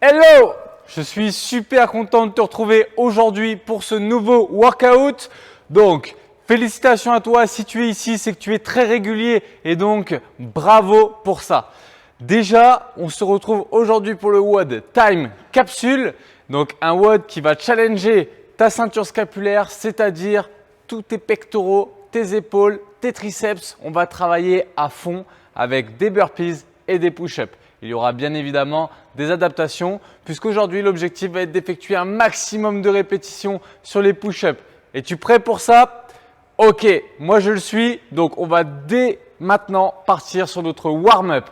Hello! Je suis super content de te retrouver aujourd'hui pour ce nouveau workout. Donc, félicitations à toi. Si tu es ici, c'est que tu es très régulier et donc bravo pour ça. Déjà, on se retrouve aujourd'hui pour le WOD Time Capsule. Donc, un WOD qui va challenger ta ceinture scapulaire, c'est-à-dire tous tes pectoraux, tes épaules, tes triceps. On va travailler à fond avec des burpees et des push-ups. Il y aura bien évidemment des adaptations puisqu'aujourd'hui, l'objectif va être d'effectuer un maximum de répétitions sur les push-ups. Es-tu prêt pour ça? Ok, moi je le suis. Donc, on va dès maintenant partir sur notre warm-up.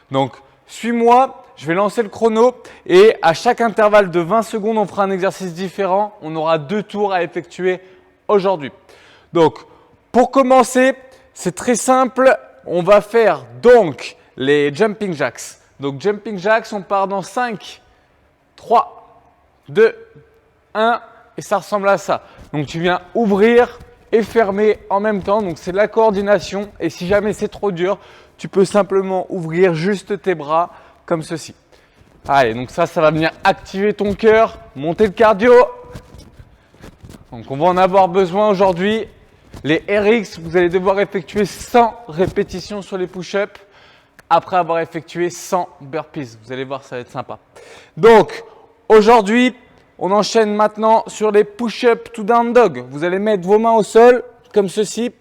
Donc, suis-moi, je vais lancer le chrono et à chaque intervalle de 20 secondes, on fera un exercice différent. On aura 2 tours à effectuer aujourd'hui. Donc, pour commencer, c'est très simple. On va faire donc les jumping jacks. Donc, jumping jacks, on part dans 5, 3, 2, 1 et ça ressemble à ça. Donc, tu viens ouvrir et fermer en même temps. Donc, c'est de la coordination et si jamais c'est trop dur, tu peux simplement ouvrir juste tes bras comme ceci. Allez, donc ça va venir activer ton cœur, monter le cardio. Donc, on va en avoir besoin aujourd'hui. Les RX, vous allez devoir effectuer 100 répétitions sur les push-ups après avoir effectué 100 burpees. Vous allez voir, ça va être sympa. Donc, aujourd'hui, on enchaîne maintenant sur les push-ups to down dog. Vous allez mettre vos mains au sol, comme ceci.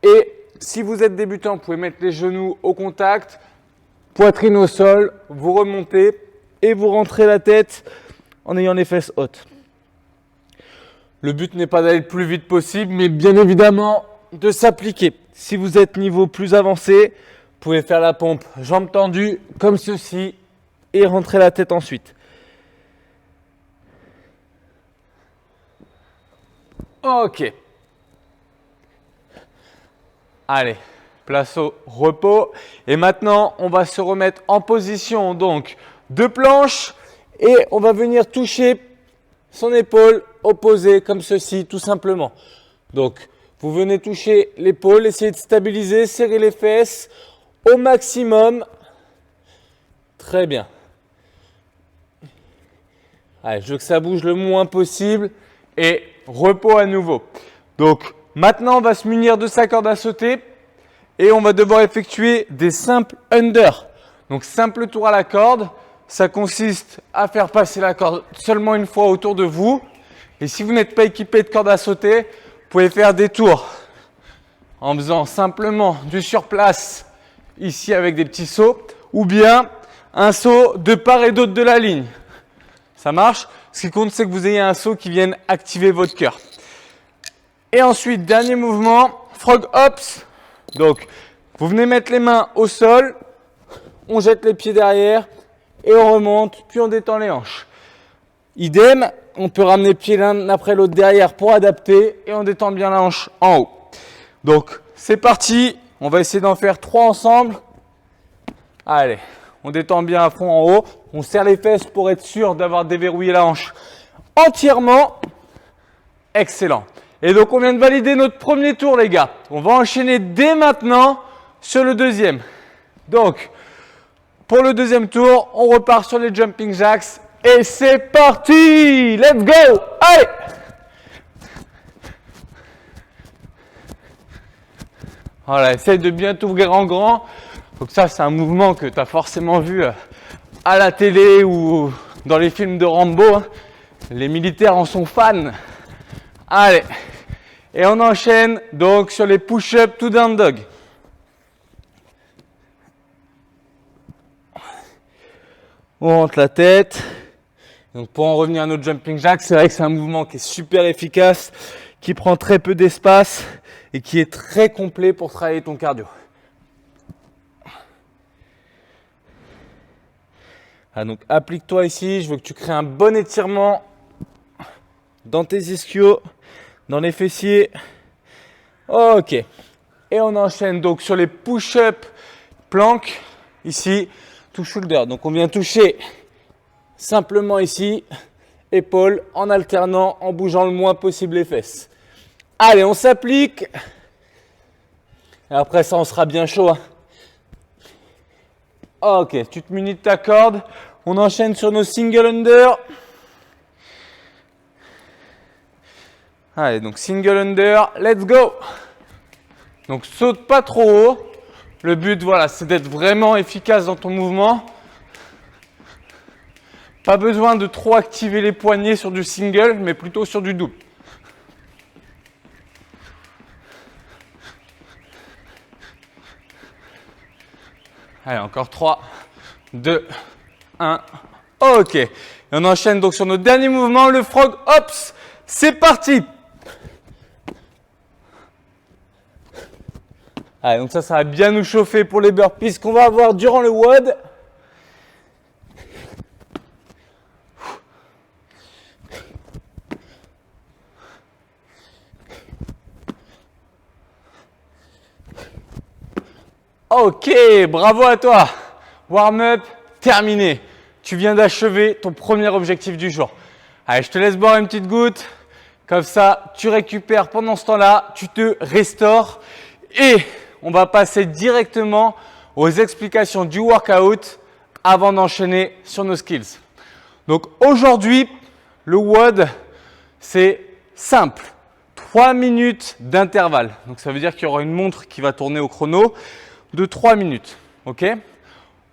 Et si vous êtes débutant, vous pouvez mettre les genoux au contact, poitrine au sol, vous remontez et vous rentrez la tête en ayant les fesses hautes. Le but n'est pas d'aller le plus vite possible, mais bien évidemment de s'appliquer. Si vous êtes niveau plus avancé, vous pouvez faire la pompe jambes tendues comme ceci et rentrer la tête ensuite. Ok. Allez, place au repos. Et maintenant, on va se remettre en position donc de planche et on va venir toucher son épaule opposée comme ceci tout simplement. Donc, vous venez toucher l'épaule, essayez de stabiliser, serrer les fesses au maximum. Très bien. Allez, je veux que ça bouge le moins possible et repos à nouveau. Donc, maintenant, on va se munir de sa corde à sauter et on va devoir effectuer des simples under. Donc, simple tour à la corde. Ça consiste à faire passer la corde seulement une fois autour de vous. Et si vous n'êtes pas équipé de corde à sauter, vous pouvez faire des tours en faisant simplement du surplace ici avec des petits sauts ou bien un saut de part et d'autre de la ligne. Ça marche? Ce qui compte, c'est que vous ayez un saut qui vienne activer votre cœur. Et ensuite, dernier mouvement, frog hops. Donc, vous venez mettre les mains au sol, on jette les pieds derrière et on remonte, puis on détend les hanches. Idem, on peut ramener les pieds l'un après l'autre derrière pour adapter et on détend bien la hanche en haut. Donc, c'est parti. On va essayer d'en faire 3 ensemble. Allez, on détend bien à fond en haut. On serre les fesses pour être sûr d'avoir déverrouillé la hanche entièrement. Excellent. Et donc, on vient de valider notre premier tour, les gars. On va enchaîner dès maintenant sur le deuxième. Donc, pour le deuxième tour, on repart sur les jumping jacks. Et c'est parti! Let's go! Allez! Voilà, essaye de bien t'ouvrir en grand. Donc ça, c'est un mouvement que tu as forcément vu à la télé ou dans les films de Rambo. Hein. Les militaires en sont fans. Allez! Et on enchaîne donc sur les push-ups to down dog. On rentre la tête. Donc pour en revenir à notre jumping jack, c'est vrai que c'est un mouvement qui est super efficace, qui prend très peu d'espace et qui est très complet pour travailler ton cardio. Ah, donc applique-toi ici, je veux que tu crées un bon étirement dans tes ischios, dans les fessiers. Ok. Et on enchaîne donc sur les push-up plank, ici, to shoulder. Donc on vient toucher simplement ici, épaules, en alternant, en bougeant le moins possible les fesses. Allez, on s'applique. Et après ça, on sera bien chaud. Hein. Ok, tu te munis de ta corde. On enchaîne sur nos single under. Allez, donc single under, let's go. Donc saute pas trop haut. Le but, voilà, c'est d'être vraiment efficace dans ton mouvement. Pas besoin de trop activer les poignets sur du single, mais plutôt sur du double. Allez, encore 3, 2, 1. Ok. Et on enchaîne donc sur notre dernier mouvement, le frog hops. C'est parti. Allez, donc ça va bien nous chauffer pour les burpees qu'on va avoir durant le WOD. Ok, bravo à toi. Warm-up terminé. Tu viens d'achever ton premier objectif du jour. Allez, je te laisse boire une petite goutte. Comme ça, tu récupères pendant ce temps-là, tu te restaures. Et on va passer directement aux explications du workout avant d'enchaîner sur nos skills. Donc aujourd'hui, le WOD, c'est simple. 3 minutes d'intervalle. Donc ça veut dire qu'il y aura une montre qui va tourner au chrono de 3 minutes. Ok ?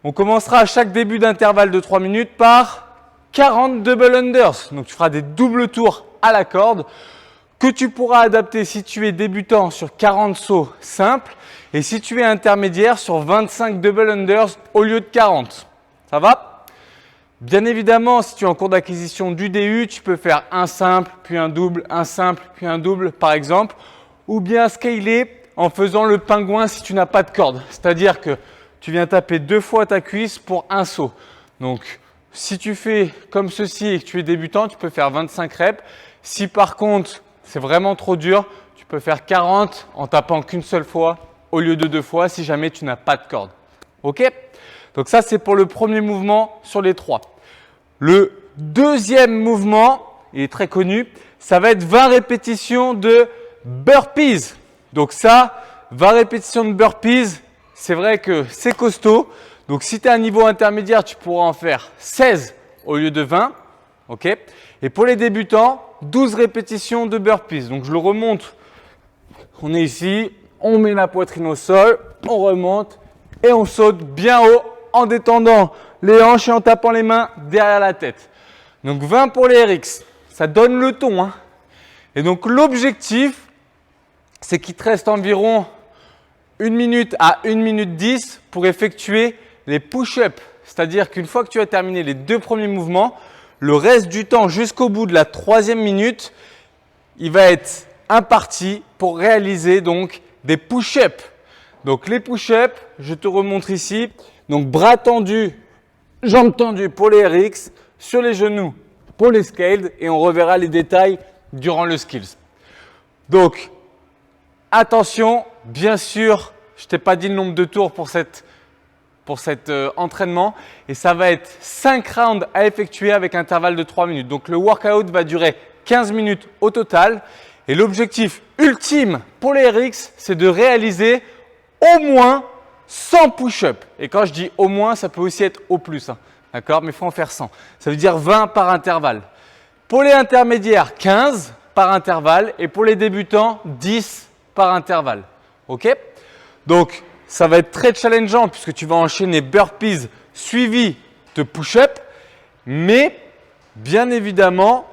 On commencera à chaque début d'intervalle de 3 minutes par 40 double unders. Donc tu feras des doubles tours à la corde que tu pourras adapter si tu es débutant sur 40 sauts simples et si tu es intermédiaire sur 25 double unders au lieu de 40. Ça va ? Bien évidemment, si tu es en cours d'acquisition du DU, tu peux faire un simple, puis un double, un simple, puis un double par exemple, ou bien scaler en faisant le pingouin si tu n'as pas de corde. C'est-à-dire que tu viens taper 2 fois ta cuisse pour un saut. Donc, si tu fais comme ceci et que tu es débutant, tu peux faire 25 reps. Si par contre, c'est vraiment trop dur, tu peux faire 40 en tapant qu'une seule fois au lieu de 2 fois si jamais tu n'as pas de corde. Ok ? Donc ça, c'est pour le premier mouvement sur les 3. Le deuxième mouvement, il est très connu, ça va être 20 répétitions de burpees. Donc ça, 20 répétitions de burpees, c'est vrai que c'est costaud. Donc si tu es à un niveau intermédiaire, tu pourras en faire 16 au lieu de 20. Okay. Et pour les débutants, 12 répétitions de burpees. Donc je le remonte. On est ici, on met la poitrine au sol, on remonte et on saute bien haut en détendant les hanches et en tapant les mains derrière la tête. Donc 20 pour les RX. Ça donne le ton. Hein. Et donc l'objectif, c'est qu'il te reste environ 1 minute à 1 minute 10 pour effectuer les push-ups. C'est-à-dire qu'une fois que tu as terminé les 2 premiers mouvements, le reste du temps jusqu'au bout de la 3e minute, il va être imparti pour réaliser donc des push-ups. Donc les push-ups, je te remontre ici. Donc bras tendus, jambes tendues pour les RX, sur les genoux pour les scaled et on reverra les détails durant le skills. Donc attention, bien sûr, je ne t'ai pas dit le nombre de tours pour cet entraînement et ça va être 5 rounds à effectuer avec un intervalle de 3 minutes. Donc le workout va durer 15 minutes au total et l'objectif ultime pour les RX, c'est de réaliser au moins 100 push-ups. Et quand je dis au moins, ça peut aussi être au plus. Hein. D'accord ? Mais il faut en faire 100. Ça veut dire 20 par intervalle. Pour les intermédiaires, 15 par intervalle et pour les débutants, 10 par intervalle. Ok ? Donc, ça va être très challengeant puisque tu vas enchaîner burpees suivis de push-up. Mais, bien évidemment,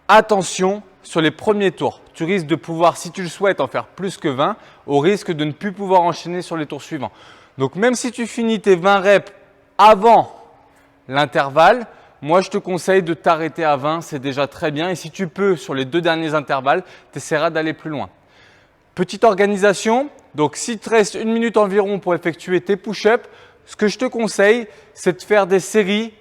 attention sur les premiers tours. Tu risques de pouvoir, si tu le souhaites, en faire plus que 20 au risque de ne plus pouvoir enchaîner sur les tours suivants. Donc, même si tu finis tes 20 reps avant l'intervalle, moi, je te conseille de t'arrêter à 20. C'est déjà très bien. Et si tu peux, sur les 2 derniers intervalles, tu essaieras d'aller plus loin. Petite organisation. Donc, s'il te reste 1 minute environ pour effectuer tes push-ups, ce que je te conseille, c'est de faire des séries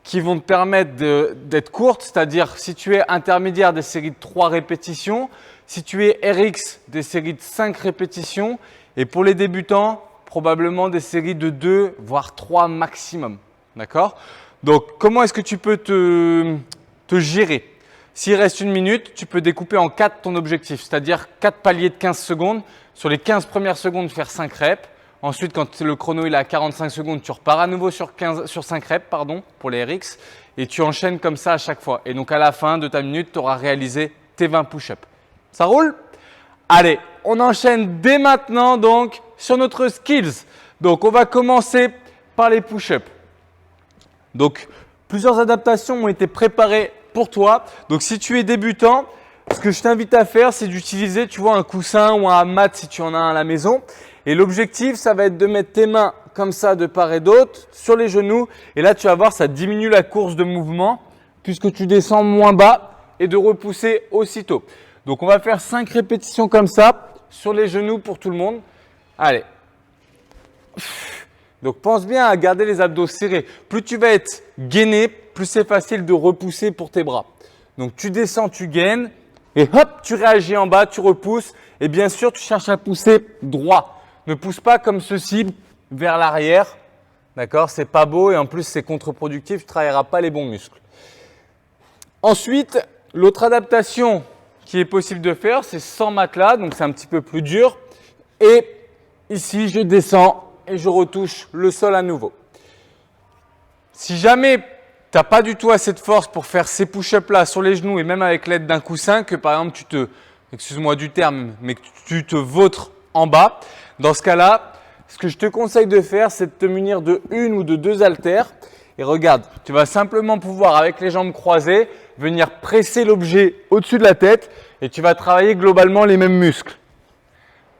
qui vont te permettre d'être courtes. C'est-à-dire, si tu es intermédiaire, des séries de 3 répétitions. Si tu es RX, des séries de 5 répétitions. Et pour les débutants, probablement des séries de 2, voire 3 maximum. D'accord ? Donc, comment est-ce que tu peux te gérer ? S'il reste 1 minute, tu peux découper en 4 ton objectif, c'est-à-dire 4 paliers de 15 secondes. Sur les 15 premières secondes, faire 5 reps. Ensuite, quand le chrono il est à 45 secondes, tu repars à nouveau sur 5 reps pour les RX et tu enchaînes comme ça à chaque fois. Et donc à la fin de ta minute, tu auras réalisé tes 20 push-ups. Ça roule? Allez, on enchaîne dès maintenant donc sur notre skills. Donc on va commencer par les push-ups. Donc plusieurs adaptations ont été préparées pour toi. Donc si tu es débutant, ce que je t'invite à faire, c'est d'utiliser, tu vois, un coussin ou un hammam si tu en as un à la maison. Et l'objectif, ça va être de mettre tes mains comme ça de part et d'autre sur les genoux. Et là, tu vas voir, ça diminue la course de mouvement puisque tu descends moins bas et de repousser aussitôt. Donc, on va faire 5 répétitions comme ça sur les genoux pour tout le monde. Allez. Donc, pense bien à garder les abdos serrés. Plus tu vas être gainé, plus c'est facile de repousser pour tes bras. Donc, tu descends, tu gaines et hop, tu réagis en bas, tu repousses. Et bien sûr, tu cherches à pousser droit. Ne pousse pas comme ceci vers l'arrière. D'accord? C'est pas beau et en plus, c'est contre-productif. Tu ne travailleras pas les bons muscles. Ensuite, l'autre adaptation qui est possible de faire, c'est sans matelas. Donc, c'est un petit peu plus dur. Et ici, je descends et je retouche le sol à nouveau. Si jamais tu n'as pas du tout assez de force pour faire ces push-ups là sur les genoux et même avec l'aide d'un coussin, que par exemple excuse-moi du terme, mais que tu te vautres en bas, dans ce cas-là, ce que je te conseille de faire, c'est de te munir de 1 ou de 2 haltères. Et regarde, tu vas simplement pouvoir, avec les jambes croisées, venir presser l'objet au-dessus de la tête et tu vas travailler globalement les mêmes muscles.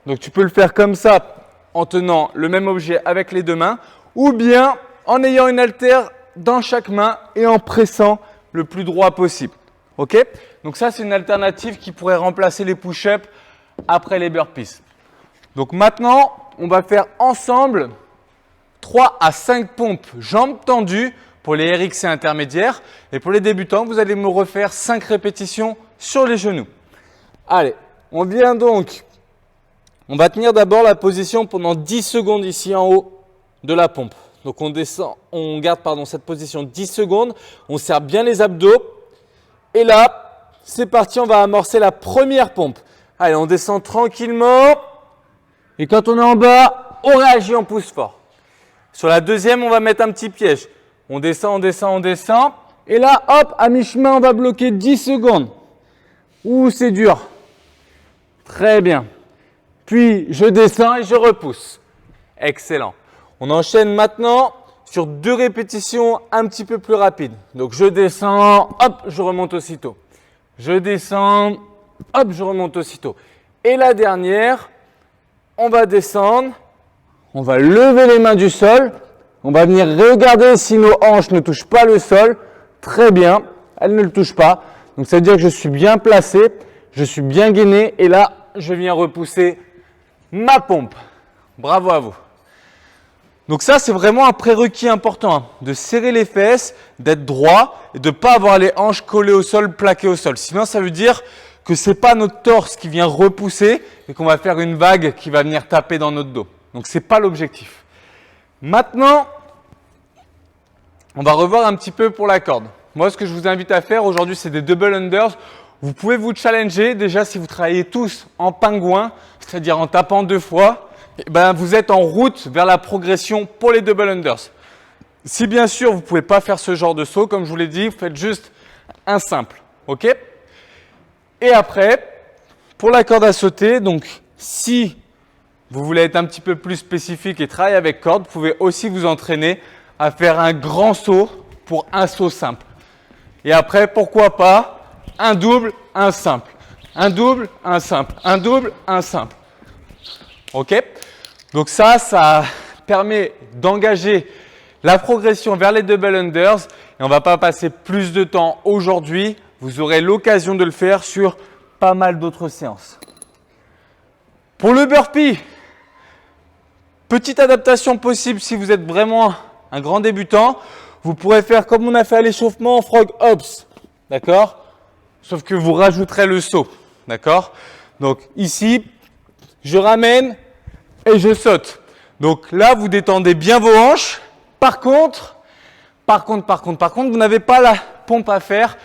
Donc tu peux le faire comme ça, en tenant le même objet avec les 2 mains, ou bien en ayant une haltère dans chaque main et en pressant le plus droit possible. Ok? Donc ça, c'est une alternative qui pourrait remplacer les push-ups après les burpees. Donc maintenant, on va faire ensemble 3 à 5 pompes jambes tendues pour les RX et intermédiaires. Et pour les débutants, vous allez me refaire 5 répétitions sur les genoux. Allez, on vient donc, on va tenir d'abord la position pendant 10 secondes ici en haut de la pompe. Donc on descend, on garde cette position 10 secondes, on serre bien les abdos. Et là, c'est parti, on va amorcer la première pompe. Allez, on descend tranquillement. Et quand on est en bas, on réagit, on pousse fort. Sur la deuxième, on va mettre un petit piège. On descend, on descend, on descend. Et là, hop, à mi-chemin, on va bloquer 10 secondes. Ouh, c'est dur. Très bien. Puis, je descends et je repousse. Excellent. On enchaîne maintenant sur 2 répétitions un petit peu plus rapides. Donc, je descends, hop, je remonte aussitôt. Je descends, hop, je remonte aussitôt. Et la dernière, on va descendre, on va lever les mains du sol, on va venir regarder si nos hanches ne touchent pas le sol. Très bien, elles ne le touchent pas. Donc, ça veut dire que je suis bien placé, je suis bien gainé et là, je viens repousser ma pompe. Bravo à vous. Donc ça, c'est vraiment un prérequis important, de serrer les fesses, d'être droit et de ne pas avoir les hanches collées au sol, plaquées au sol. Sinon, ça veut dire que ce n'est pas notre torse qui vient repousser et qu'on va faire une vague qui va venir taper dans notre dos. Donc, ce n'est pas l'objectif. Maintenant, on va revoir un petit peu pour la corde. Moi, ce que je vous invite à faire aujourd'hui, c'est des double unders. Vous pouvez vous challenger. Déjà, si vous travaillez tous en pingouin, c'est-à-dire en tapant 2 fois, vous êtes en route vers la progression pour les double unders. Si bien sûr, vous ne pouvez pas faire ce genre de saut, comme je vous l'ai dit, vous faites juste un simple. OK? Et après, pour la corde à sauter, donc si vous voulez être un petit peu plus spécifique et travailler avec corde, vous pouvez aussi vous entraîner à faire un grand saut pour un saut simple. Et après, pourquoi pas, un double, un simple. Un double, un simple. Un double, un simple. OK? Donc ça permet d'engager la progression vers les double unders. Et on ne va pas passer plus de temps aujourd'hui. Vous aurez l'occasion de le faire sur pas mal d'autres séances. Pour le burpee, petite adaptation possible si vous êtes vraiment un grand débutant. Vous pourrez faire comme on a fait à l'échauffement, frog hops. D'accord? Sauf que vous rajouterez le saut. D'accord? Donc ici, je ramène et je saute. Donc là, vous détendez bien vos hanches. Par contre, vous n'avez pas la pompe à faire.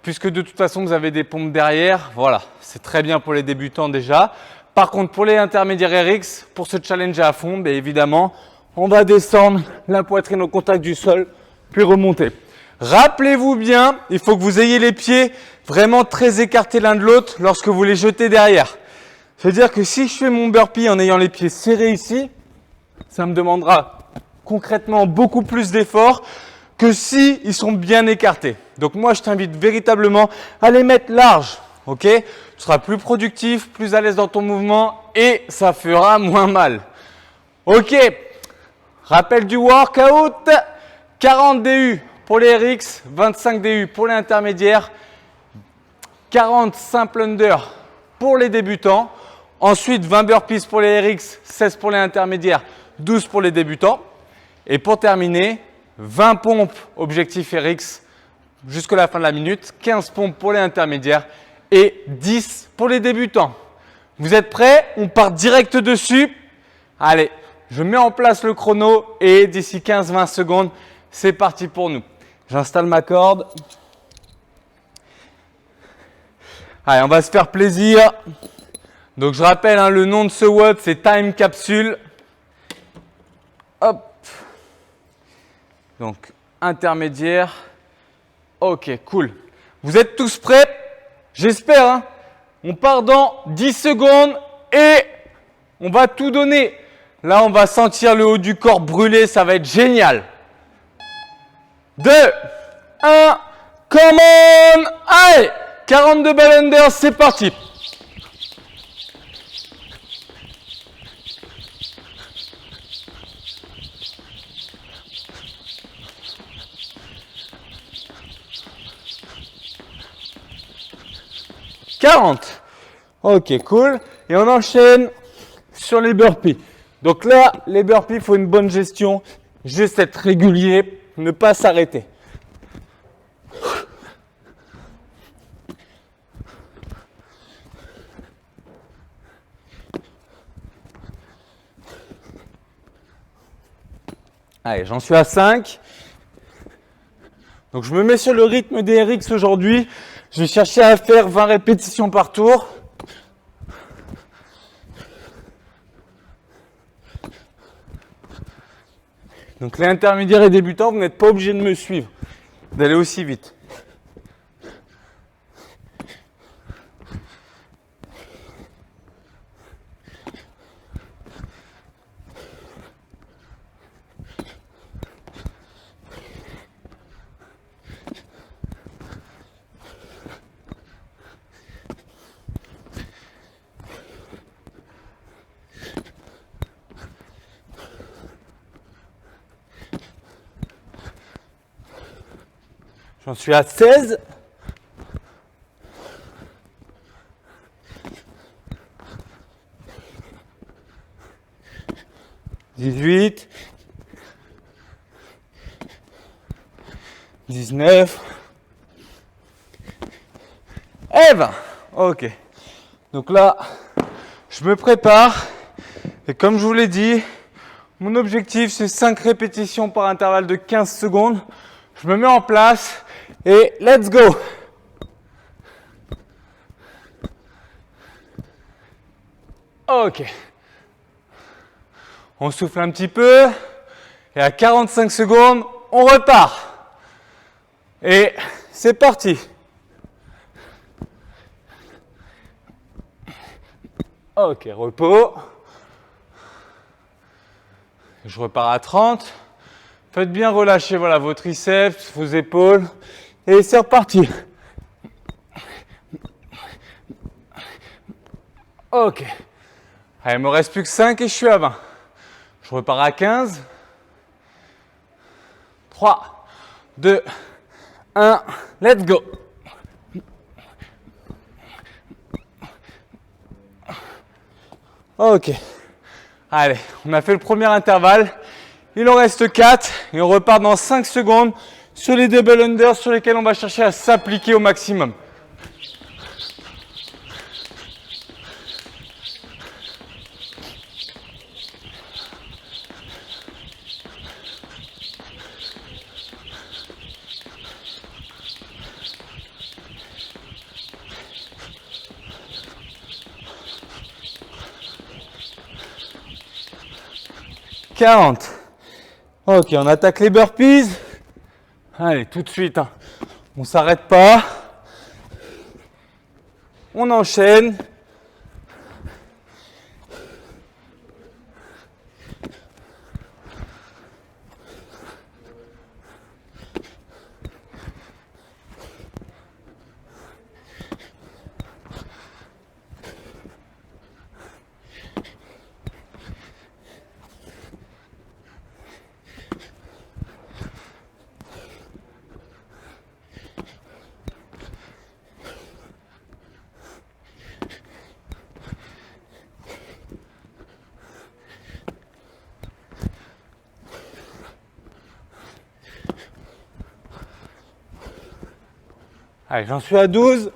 puisque de toute façon, vous avez des pompes derrière. Voilà, c'est très bien pour les débutants déjà. Par contre, pour les intermédiaires RX, pour se challenger à fond, bien évidemment, on va descendre la poitrine au contact du sol, puis remonter. Rappelez-vous bien, il faut que vous ayez les pieds vraiment très écartés l'un de l'autre lorsque vous les jetez derrière. C'est-à-dire que si je fais mon burpee en ayant les pieds serrés ici, ça me demandera concrètement beaucoup plus d'efforts que si ils sont bien écartés. Donc moi, je t'invite véritablement à les mettre larges. Ok? Tu seras plus productif, plus à l'aise dans ton mouvement et ça fera moins mal. Ok. Rappel du workout. 40 DU pour les RX, 25 DU pour les intermédiaires, 40 simple under pour les débutants. Ensuite, 20 burpees pour les RX, 16 pour les intermédiaires, 12 pour les débutants. Et pour terminer, 20 pompes objectif RX jusqu'à la fin de la minute, 15 pompes pour les intermédiaires et 10 pour les débutants. Vous êtes prêts? On part direct dessus. Allez, je mets en place le chrono et d'ici 15-20 secondes, c'est parti pour nous. J'installe ma corde. Allez, on va se faire plaisir. Donc, je rappelle, hein, le nom de ce WOD, c'est Time Capsule. Hop. Donc, intermédiaire. Ok, cool. Vous êtes tous prêts? J'espère. Hein. On part dans 10 secondes et on va tout donner. Là, on va sentir le haut du corps brûler. Ça va être génial. 2, 1, come on! Allez! 42 ball under, c'est parti! « 40. Ok, cool. Et on enchaîne sur les burpees. Donc là, les burpees, il faut une bonne gestion. Juste être régulier. Ne pas s'arrêter. Allez, j'en suis à 5. Donc je me mets sur le rythme des RX aujourd'hui. Je vais chercher à faire 20 répétitions par tour. Donc les intermédiaires et débutants, vous n'êtes pas obligés de me suivre, d'aller aussi vite. J'en suis à 16. « 18. 19. Et 20. Ok. Donc là, je me prépare. Et comme je vous l'ai dit, mon objectif, c'est 5 répétitions par intervalle de 15 secondes. Je me mets en place et let's go! Ok. On souffle un petit peu. Et à 45 secondes, on repart. Et c'est parti. Ok, repos. Je repars à 30. Faites bien relâcher voilà, vos triceps, vos épaules. Et c'est reparti. Ok. Allez, il me reste plus que 5 et je suis à 20. Je repars à 15. 3, 2, 1. Let's go. Ok. Allez, on a fait le premier intervalle. Il en reste 4 et on repart dans 5 secondes sur les double under sur lesquels on va chercher à s'appliquer au maximum. 40. Ok, on attaque les burpees. Allez, tout de suite, hein. On ne s'arrête pas. On enchaîne. Allez, j'en suis à 12.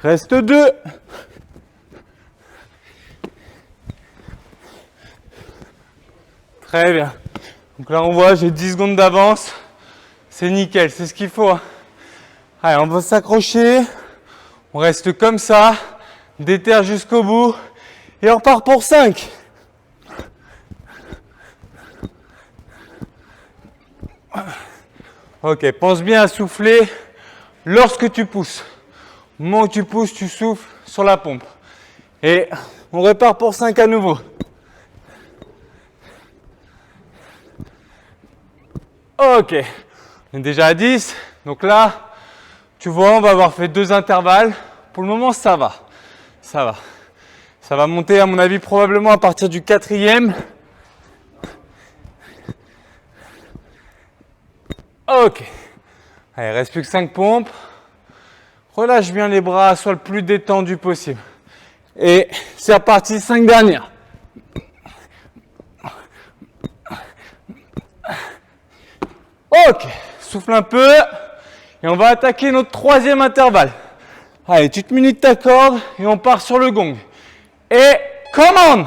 Reste 2. Très bien. Donc là, on voit, j'ai 10 secondes d'avance. C'est nickel, c'est ce qu'il faut. Allez, on va s'accrocher. On reste comme ça. Déterre jusqu'au bout. Et on repart pour 5. Ok, pense bien à souffler lorsque tu pousses. Au moment où tu pousses, tu souffles sur la pompe. Et on repart pour 5 à nouveau. Ok, on est déjà à 10. Donc là, tu vois, on va avoir fait 2 intervalles. Pour le moment, ça va. Ça va. Ça va monter, à mon avis, probablement à partir du 4e. Ok. Allez, il reste plus que 5 pompes. Relâche bien les bras, sois le plus détendu possible. Et c'est reparti, 5 dernières. Ok, souffle un peu. Et on va attaquer notre 3e intervalle. Allez, tu te munis de ta corde et on part sur le gong. Et commande!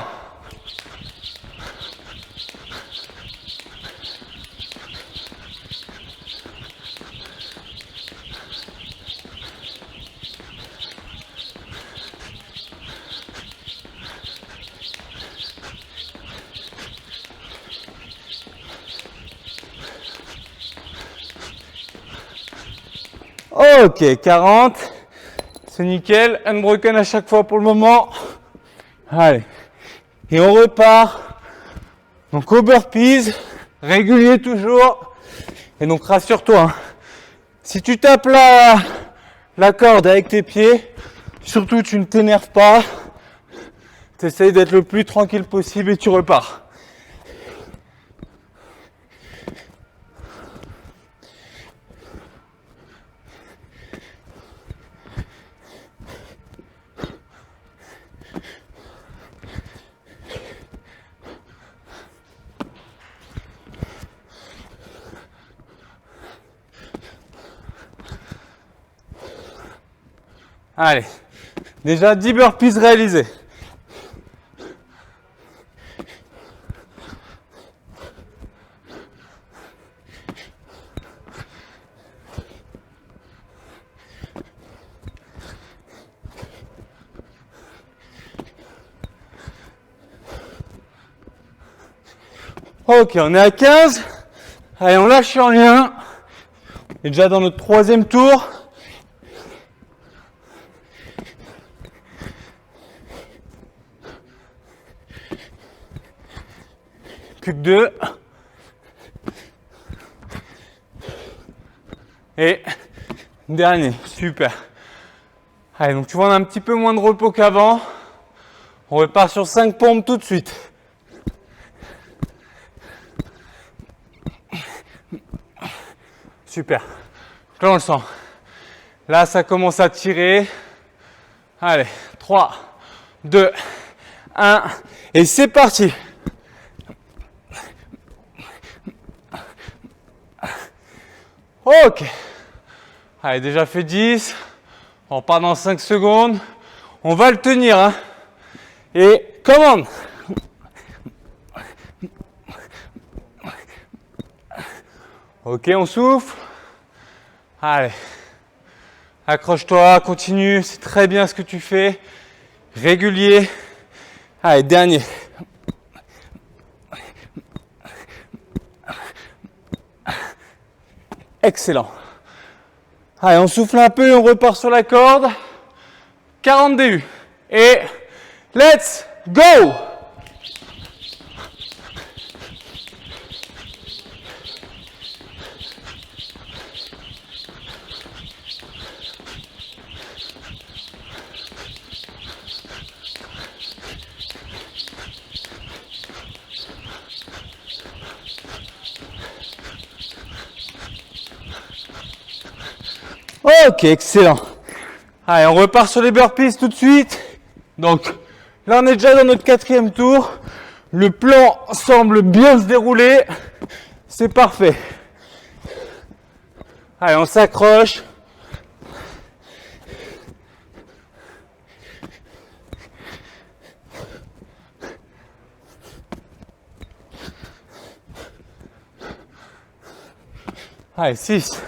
Ok, 40. C'est nickel. Unbroken à chaque fois pour le moment. Allez. Et on repart. Donc au burpees. Régulier toujours. Et donc rassure-toi. Hein, si tu tapes la corde avec tes pieds, surtout tu ne t'énerves pas. Tu essayes d'être le plus tranquille possible et tu repars. Allez, déjà 10 burpees réalisés. Ok, on est à 15. Allez, on lâche rien. On est déjà dans notre 3e tour. Plus que 2. Et dernier, super. Allez, donc tu vois, on a un petit peu moins de repos qu'avant. On repart sur 5 pompes tout de suite. Super. Là, on le sent. Là, ça commence à tirer. Allez, 3, 2, 1. Et c'est parti. Ok. Allez, déjà fait 10. On repart dans 5 secondes. On va le tenir. Hein. Et commande. Ok, on souffle. Allez. Accroche-toi, continue. C'est très bien ce que tu fais. Régulier. Allez, dernier. Excellent. Allez, on souffle un peu, on repart sur la corde. 40 DU. Et let's go! Ok, excellent. Allez, on repart sur les burpees tout de suite. Donc, là, on est déjà dans notre 4e tour. Le plan semble bien se dérouler. C'est parfait. Allez, on s'accroche. Allez, 6.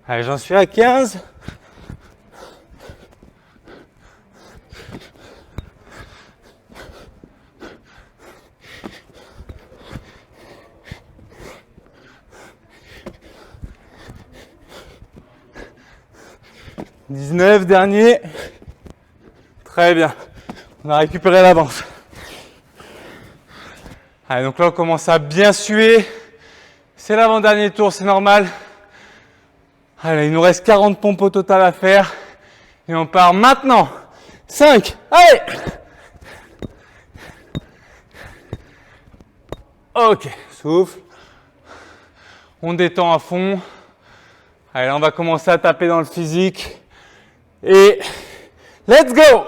Allez, j'en suis à 15. « 19, dernier. Très bien. On a récupéré l'avance. Allez, donc là, on commence à bien suer. C'est l'avant-dernier tour, c'est normal. Allez, il nous reste 40 pompes au total à faire. Et on part maintenant. 5. Allez! Ok, souffle. On détend à fond. Allez, là, on va commencer à taper dans le physique. Et let's go!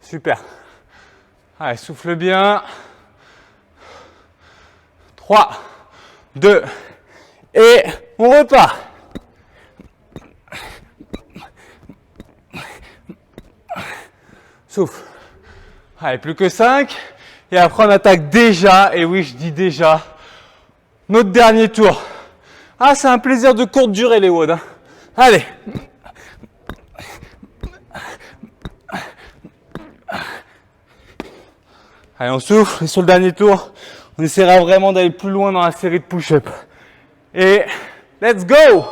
Super. Allez, souffle bien. 3, 2, et on repart. Souffle. Allez, plus que 5. Et après, on attaque déjà, et oui, je dis déjà, notre dernier tour. Ah, c'est un plaisir de courte durée, les WOD. Hein. Allez. Allez, on souffle. Et sur le dernier tour, on essaiera vraiment d'aller plus loin dans la série de push-up. Et let's go!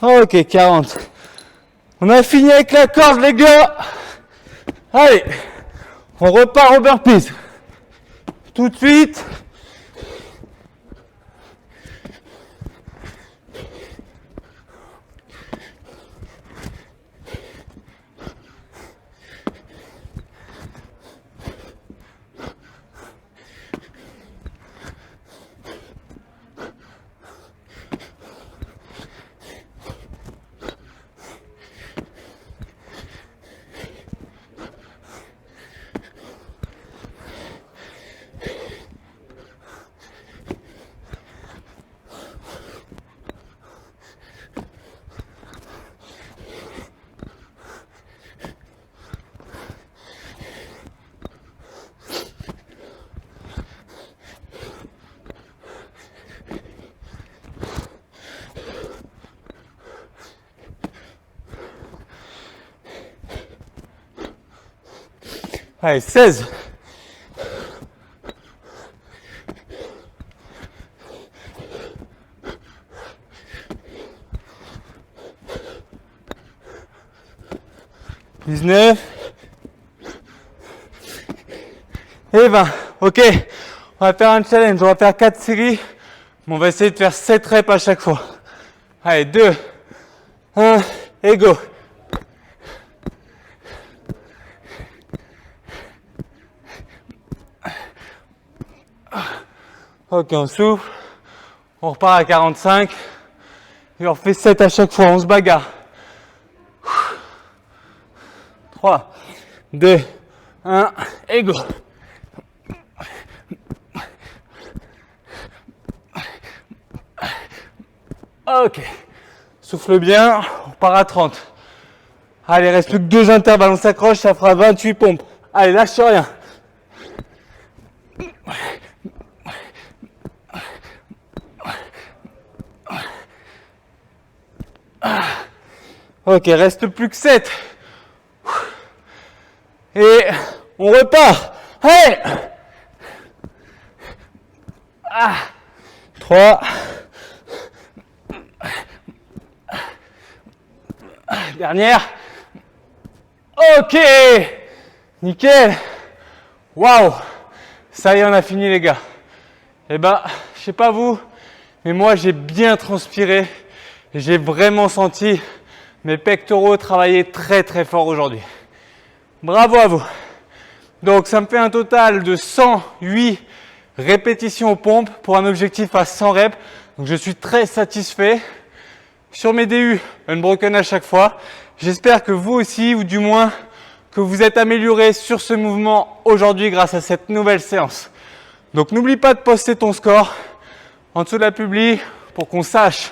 Ok, 40. On a fini avec la corde, les gars. Allez, on repart au burpees. Tout de suite. Allez, 16. « 19 et 20. Ok, on va faire un challenge. On va faire 4 séries, mais on va essayer de faire 7 reps à chaque fois. Allez, 2, 1 et go. Ok, on souffle. On repart à 45. Et on refait 7 à chaque fois. On se bagarre. 3, 2, 1 et go. Ok, souffle bien, on repart à 30. Allez, il reste plus que 2 intervalles, on s'accroche, ça fera 28 pompes. Allez, lâche rien. Ok, reste plus que 7. Et on repart. Allez. 3. Dernière. Ok. Nickel. Waouh. Ça y est, on a fini les gars. Eh ben, je sais pas vous, mais moi j'ai bien transpiré. J'ai vraiment senti mes pectoraux travailler très très fort aujourd'hui. Bravo à vous. Donc ça me fait un total de 108 répétitions aux pompes pour un objectif à 100 reps. Donc je suis très satisfait. Sur mes DU, unbroken à chaque fois. J'espère que vous aussi, ou du moins que vous êtes amélioré sur ce mouvement aujourd'hui grâce à cette nouvelle séance. Donc n'oublie pas de poster ton score en dessous de la publi pour qu'on sache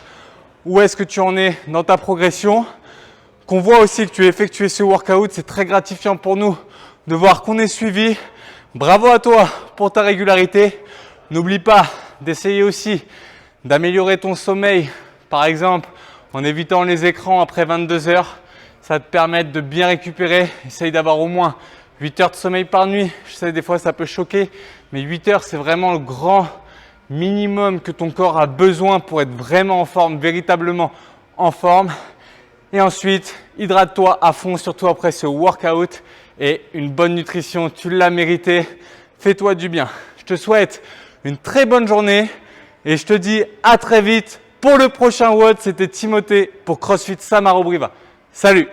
où est-ce que tu en es dans ta progression. Qu'on voit aussi que tu as effectué ce workout, c'est très gratifiant pour nous de voir qu'on est suivi. Bravo à toi pour ta régularité. N'oublie pas d'essayer aussi d'améliorer ton sommeil, par exemple en évitant les écrans après 22 heures. Ça va te permettre de bien récupérer. Essaye d'avoir au moins 8 heures de sommeil par nuit. Je sais, des fois ça peut choquer, mais 8 heures c'est vraiment le grand minimum que ton corps a besoin pour être vraiment en forme, véritablement en forme. Et ensuite, hydrate-toi à fond, surtout après ce workout. Et une bonne nutrition, tu l'as mérité. Fais-toi du bien. Je te souhaite une très bonne journée et je te dis à très vite pour le prochain WOD. C'était Timothée pour CrossFit Samaro Briva. Salut!